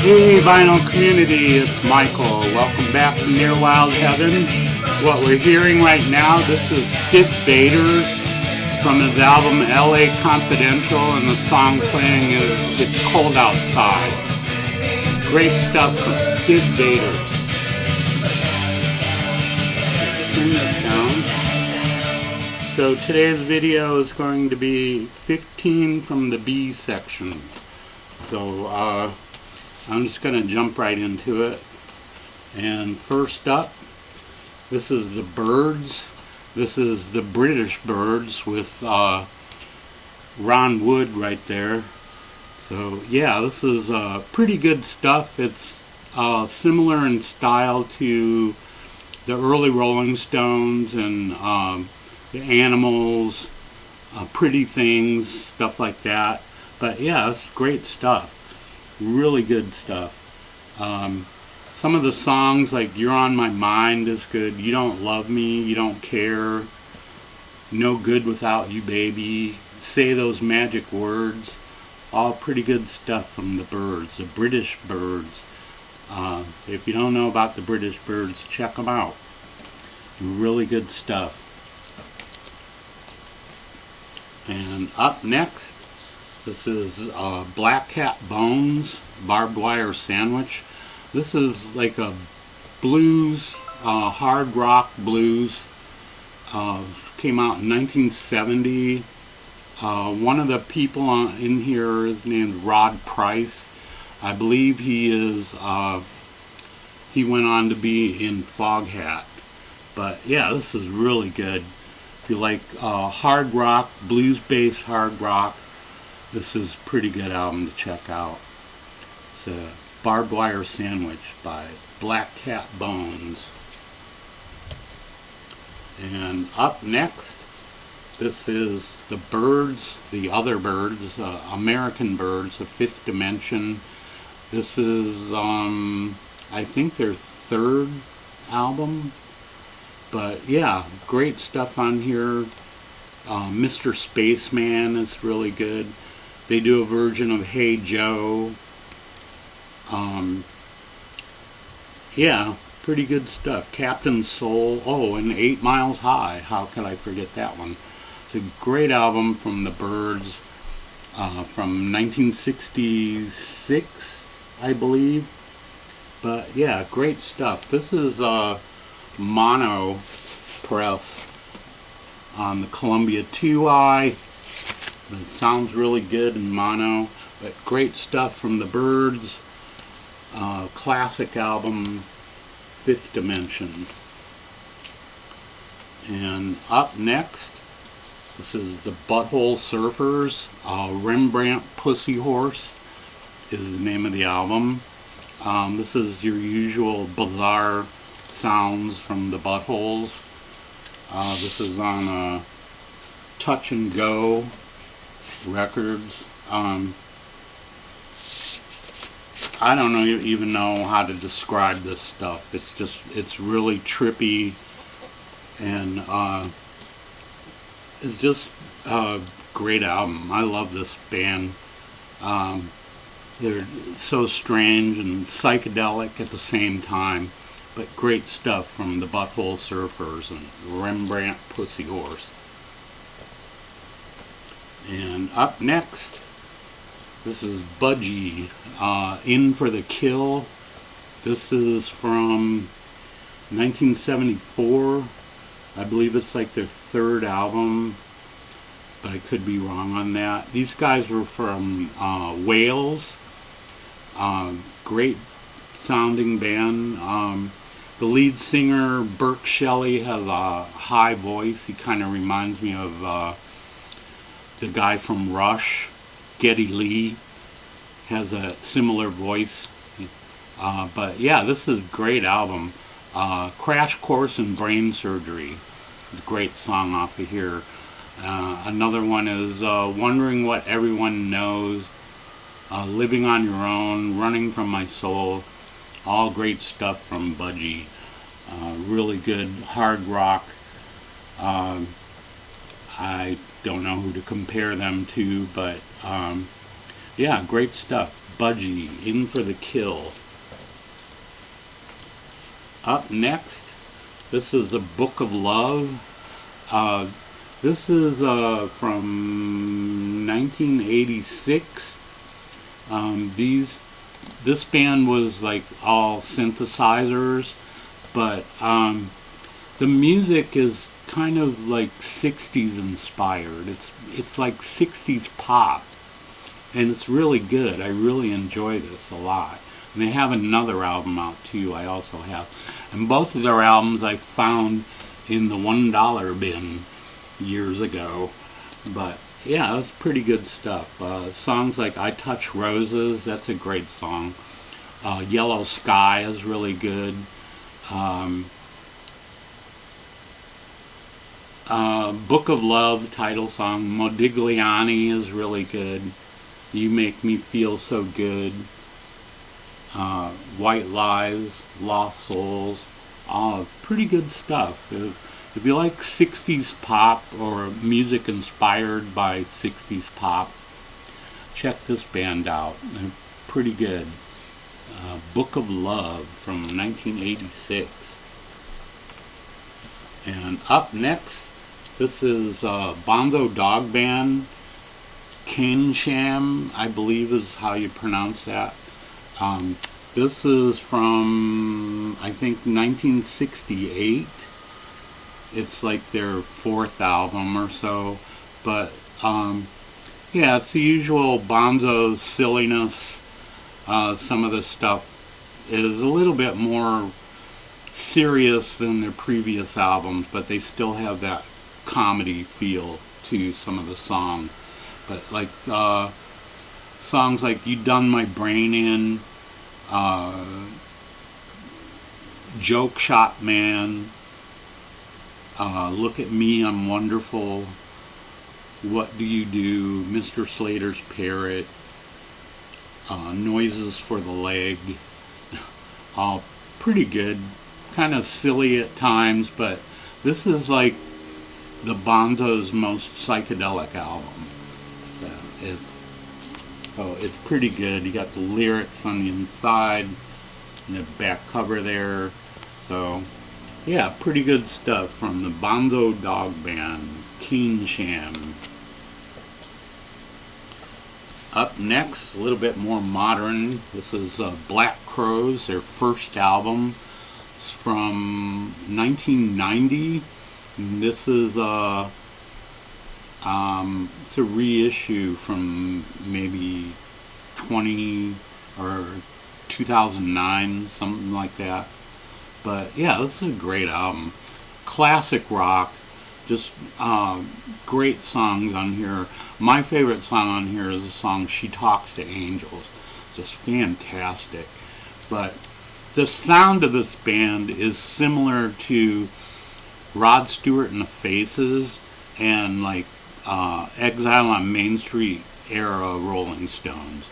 Hey vinyl community, it's Michael. Welcome back to Near Wild Heaven. What we're hearing right now, this is Stiv Bators from his album LA Confidential, and the song playing is It's Cold Outside. Great stuff from Stiv Bators. Turn this down. So today's video is going to be 15 from the B section. So I'm just going to jump right into it. And first up, this is the Birds. This is the British Birds with Ron Wood right there. So yeah, this is pretty good stuff. It's similar in style to the early Rolling Stones and the Animals, Pretty Things, stuff like that. But yeah, it's great stuff. Really good stuff. Some of the songs like You're on My Mind is good. You Don't Love Me, You Don't Care, No Good Without You Baby, Say Those Magic Words, all pretty good stuff from the Birds, the British Birds. If you don't know about the British Birds, check them out. Really good stuff. And up next, this is Black Cat Bones, Barbed Wire Sandwich. This is like a blues, hard rock blues. Came out in 1970. One of the people in here is named Rod Price. I believe he went on to be in Foghat. But yeah, this is really good. If you like hard rock, blues-based hard rock, this is a pretty good album to check out. It's a Barbed Wire Sandwich by Black Cat Bones. And up next, this is the Birds, the Other Birds, American Birds, the Fifth Dimension. This is, I think, their third album. But yeah, great stuff on here. Mr. Spaceman is really good. They do a version of Hey Joe. Yeah, pretty good stuff. Captain Soul. Oh, and 8 Miles High. How could I forget that one? It's a great album from the Birds from 1966, I believe. But yeah, great stuff. This is mono press on the Columbia 2i. It sounds really good in mono, but great stuff from the Birds. Classic album, Fifth Dimension. And up next, this is the Butthole Surfers. Rembrandt Pussy Horse is the name of the album. This is your usual bizarre sounds from the Buttholes. This is on Touch and Go Records. I don't even know how to describe this stuff. It's really trippy, and it's just a great album. I love this band. They're so strange and psychedelic at the same time, but great stuff from the Butthole Surfers and Rembrandt Pussy Horse. And up next, this is Budgie, In for the Kill. This is from 1974. I believe it's like their third album, but I could be wrong on that. These guys were from Wales. Great sounding band. The lead singer, Burke Shelley, has a high voice. He kind of reminds me of the guy from Rush. Geddy Lee has a similar voice. But yeah, this is a great album. Crash Course in Brain Surgery is a great song off of here. Another one is Wondering What Everyone Knows, Living on Your Own, Running from My Soul. All great stuff from Budgie. Really good hard rock. I don't know who to compare them to, but yeah, great stuff. Budgie, In for the Kill. Up next, this is a Book of Love. This is from 1986. This band was like all synthesizers, but the music is kind of like 60s inspired. It's like 60s pop, and it's really good. I really enjoy this a lot. And they have another album out too, I also have. And both of their albums I found in the $1 bin years ago. But yeah, it's pretty good stuff. Songs like I Touch Roses, that's a great song. Yellow Sky is really good. Book of Love, title song. Modigliani is really good. You Make Me Feel So Good. White Lies, Lost Souls, pretty good stuff. If you like 60s pop or music inspired by 60s pop, check this band out. They're pretty good. Book of Love from 1986. And up next, this is Bonzo Dog Band. Sham, I believe is how you pronounce that. This is from, I think, 1968. It's like their 4th album or so. But, yeah, it's the usual Bonzo silliness. Some of the stuff is a little bit more serious than their previous albums, but they still have that comedy feel to some of the songs. But, like, songs like You Done My Brain In, Joke Shop Man, Look at Me, I'm Wonderful, What Do You Do, Mr. Slater's Parrot, Noises for the Leg, all pretty good, kind of silly at times, but this is like the Bonzo's most psychedelic album. It's pretty good. You got the lyrics on the inside and the back cover there. So, yeah, pretty good stuff from the Bonzo Dog Band, Sham. Up next, a little bit more modern. This is Black Crowes, their first album. It's from 1990. And this is it's a reissue from maybe 2009, something like that. But yeah, this is a great album. Classic rock, just great songs on here. My favorite song on here is the song She Talks to Angels. Just fantastic. But the sound of this band is similar to Rod Stewart and the Faces and like Exile on Main Street era Rolling Stones.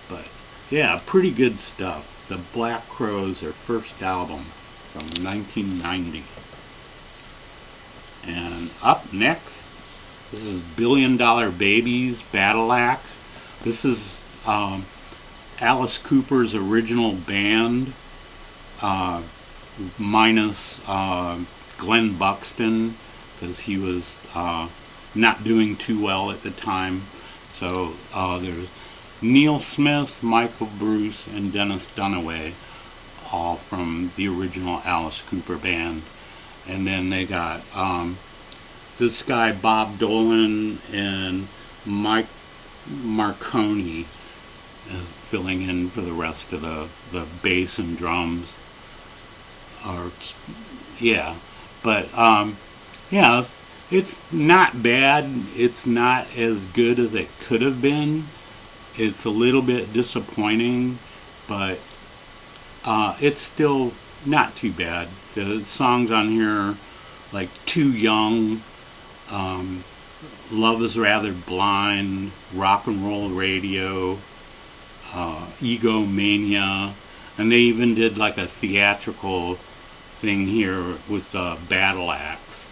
But yeah, pretty good stuff. The Black Crowes, their first album from 1990. And up next, this is Billion Dollar Babies, Battle Axe. This is Alice Cooper's original band, minus Glenn Buxton, because he was not doing too well at the time. So there's Neil Smith, Michael Bruce, and Dennis Dunaway, all from the original Alice Cooper band. And then they got this guy Bob Dolan and Mike Marconi filling in for the rest of the bass and drums. Yeah, but yeah, it's not bad. It's not as good as it could have been. It's a little bit disappointing, but it's still not too bad. The songs on here, like Too Young, Love Is Rather Blind, Rock and Roll Radio, Egomania, and they even did like a theatrical thing here with Battle Axe,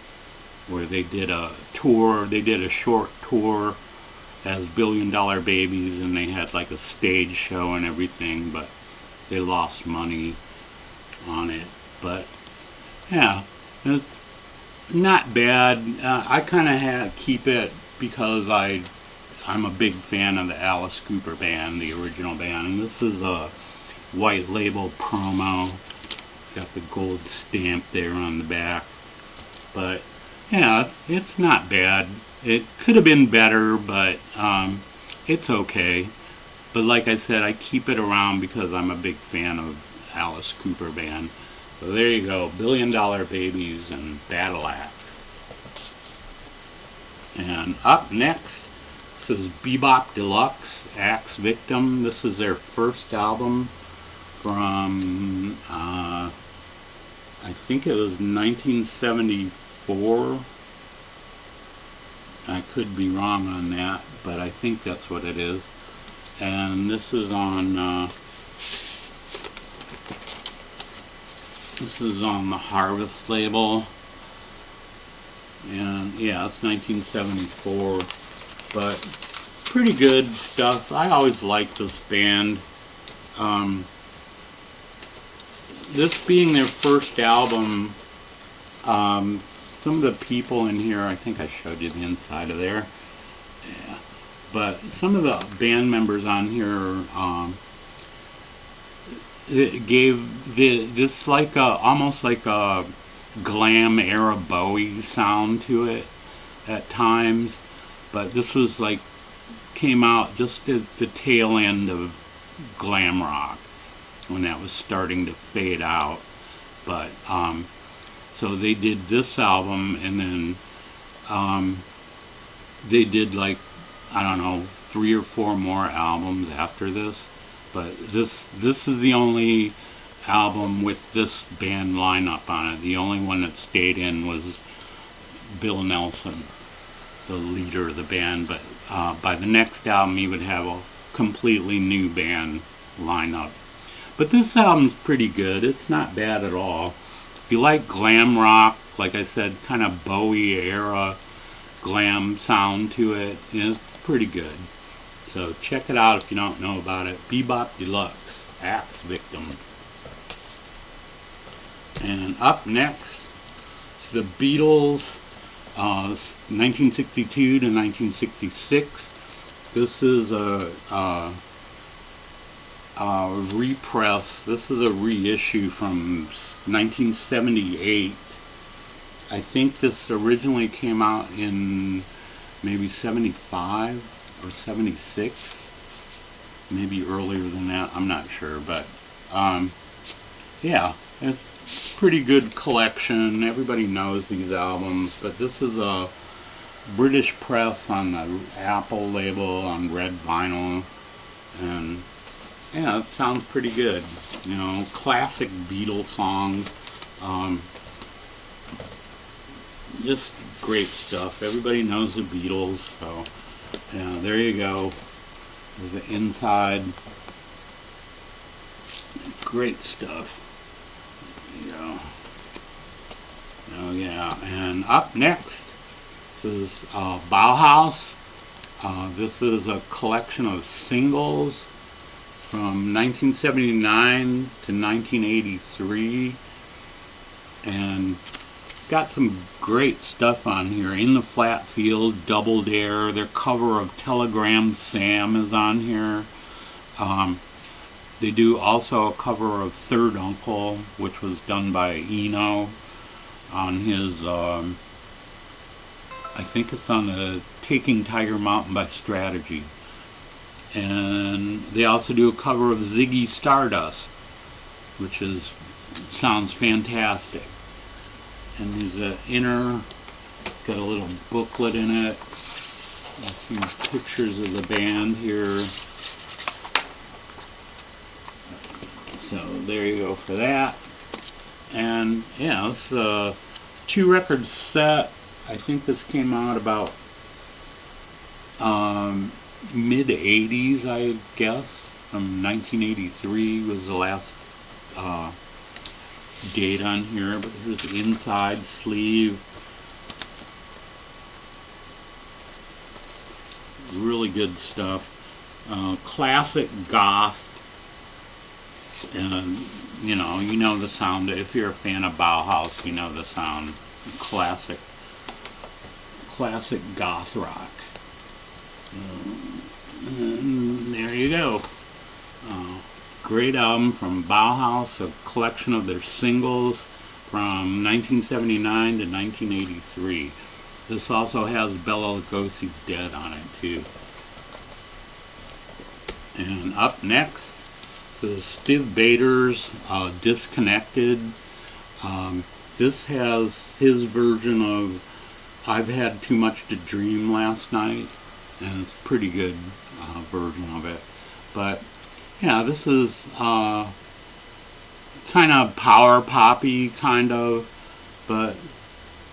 where they did a tour. They did a short tour as Billion Dollar Babies, and they had like a stage show and everything, but they lost money on it. But yeah, it's not bad. I kind of keep it because I'm a big fan of the Alice Cooper band, the original band, and this is a white label promo. It's got the gold stamp there on the back. But yeah, it's not bad. It could have been better, but it's okay. But like I said, I keep it around because I'm a big fan of Alice Cooper band. So there you go, Billion Dollar Babies and Battle Axe. And up next, this is Bop Deluxe, Axe Victim. This is their first album from, I think it was 1974. I could be wrong on that, but I think that's what it is. And this is on the Harvest label. And yeah, it's 1974, but pretty good stuff. I always liked this band. This being their first album, some of the people in here, I think I showed you the inside of there. Yeah. But some of the band members on here gave this like almost like a glam era Bowie sound to it at times, but this was like came out just at the tail end of glam rock when that was starting to fade out. But so they did this album, and then they did like, I don't know, 3 or 4 more albums after this. But this is the only album with this band lineup on it. The only one that stayed in was Bill Nelson, the leader of the band. But by the next album, he would have a completely new band lineup. But this album's pretty good. It's not bad at all. If you like glam rock, like I said, kind of Bowie era glam sound to it, it's pretty good. So check it out if you don't know about it. Bop Deluxe, Axe Victim. And up next is the Beatles, 1962 to 1966. This is a repress. This is a reissue from 1978. I think this originally came out in maybe 75 or 76, maybe earlier than that, I'm not sure, but yeah, it's a pretty good collection. Everybody knows these albums, but this is a British press on the Apple label on red vinyl, and yeah, it sounds pretty good. You know, classic Beatles song. Just great stuff. Everybody knows the Beatles, so yeah, there you go. There's the inside. Great stuff. There you go. Oh yeah, and up next, this is Bauhaus. This is a collection of singles from 1979 to 1983, and it's got some great stuff on here. In the Flat Field, Double Dare, their cover of Telegram Sam is on here. They do also a cover of Third Uncle, which was done by Eno on his, I think it's on the Taking Tiger Mountain by Strategy. And they also do a cover of Ziggy Stardust, which sounds fantastic. And there's an inner, got a little booklet in it, a few pictures of the band here. So there you go for that. And yeah, it's a 2-record set. I think this came out about mid-80s, I guess. From 1983 was the last date on here. But here's the inside sleeve. really good stuff. Classic goth, and you know the sound. If you're a fan of Bauhaus, you know the sound. Classic goth rock. And there you go. Great album from Bauhaus, a collection of their singles from 1979 to 1983. This also has Bela Lugosi's Dead on it too. And up next is Stiv Bators, Disconnected. This has his version of I've Had Too Much to Dream Last Night, and it's a pretty good version of it. But yeah, this is kind of power poppy, kind of, but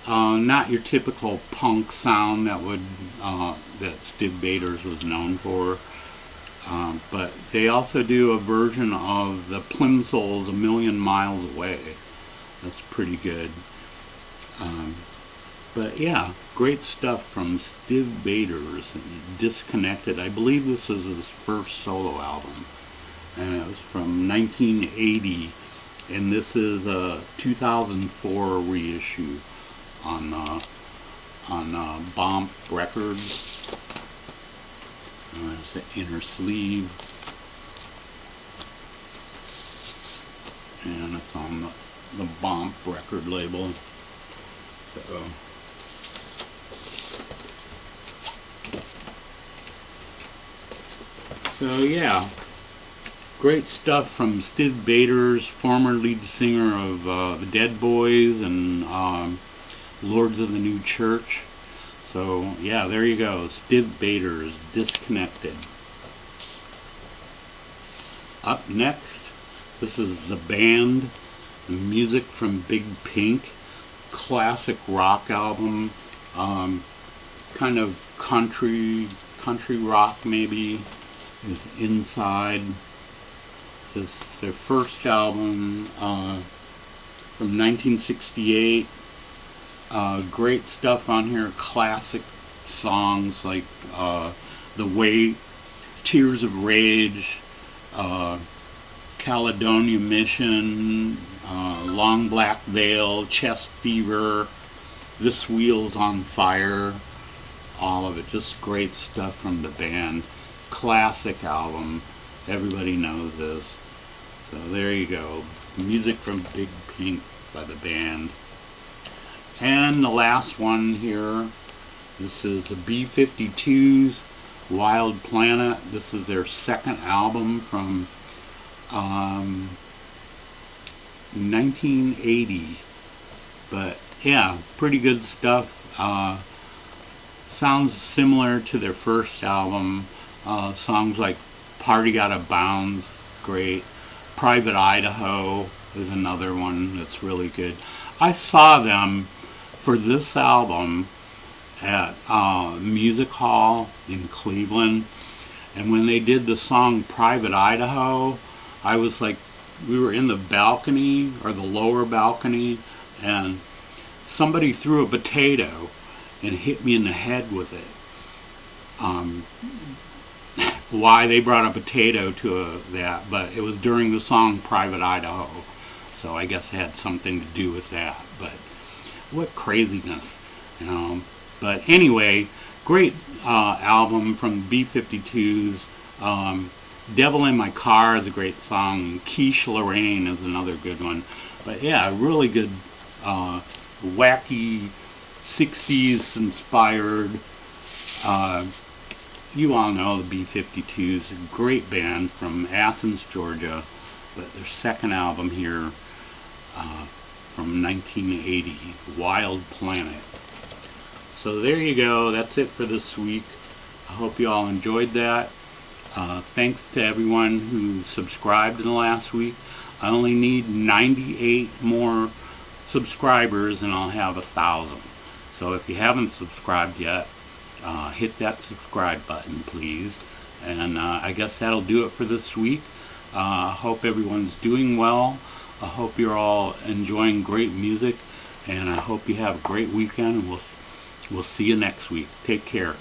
not your typical punk sound that Stiv Bators was known for. But they also do a version of the Plimsolls, A Million Miles Away. That's pretty good. But yeah, great stuff from Stiv Bators and Disconnected. I believe this was his first solo album, and it was from 1980, and this is a 2004 reissue on Bop Records. There's the inner sleeve, and it's on the Bop record label. So yeah, great stuff from Stiv Bators, former lead singer of the Dead Boys and Lords of the New Church. So yeah, there you go, Stiv Bators, Disconnected. Up next, this is The Band, the music from Big Pink, classic rock album, kind of country rock maybe, is Inside. This is their first album from 1968. Great stuff on here, classic songs like The Wait, Tears of Rage, Caledonia Mission, Long Black Veil, Chest Fever, This Wheel's on Fire, all of it, just great stuff from the band. Classic album, everybody knows this. So there you go, music from Big Pink by the band. And the last one here, this is the B-52s, Wild Planet. This is their second album from 1980. But yeah, pretty good stuff. Sounds similar to their first album. Songs like Party Outta Bounds, great. Private Idaho is another one that's really good. I saw them for this album at Music Hall in Cleveland, and when they did the song Private Idaho, I was like, we were in the balcony, or the lower balcony, and somebody threw a potato and hit me in the head with it. Why they brought a potato to that, but it was during the song Private Idaho, so I guess it had something to do with that. But what craziness, you know. But anyway, great album from B-52s. Devil in My Car is a great song. Quiche Lorraine is another good one. But yeah, really good, wacky 60s inspired. You all know the B-52s, a great band from Athens, Georgia. But their second album here from 1980, Wild Planet. So there you go, that's it for this week. I hope you all enjoyed that. Thanks to everyone who subscribed in the last week. I only need 98 more subscribers and I'll have 1,000. So if you haven't subscribed yet, hit that subscribe button, please. And I guess that'll do it for this week. I hope everyone's doing well. I hope you're all enjoying great music, and I hope you have a great weekend. And we'll see you next week. Take care.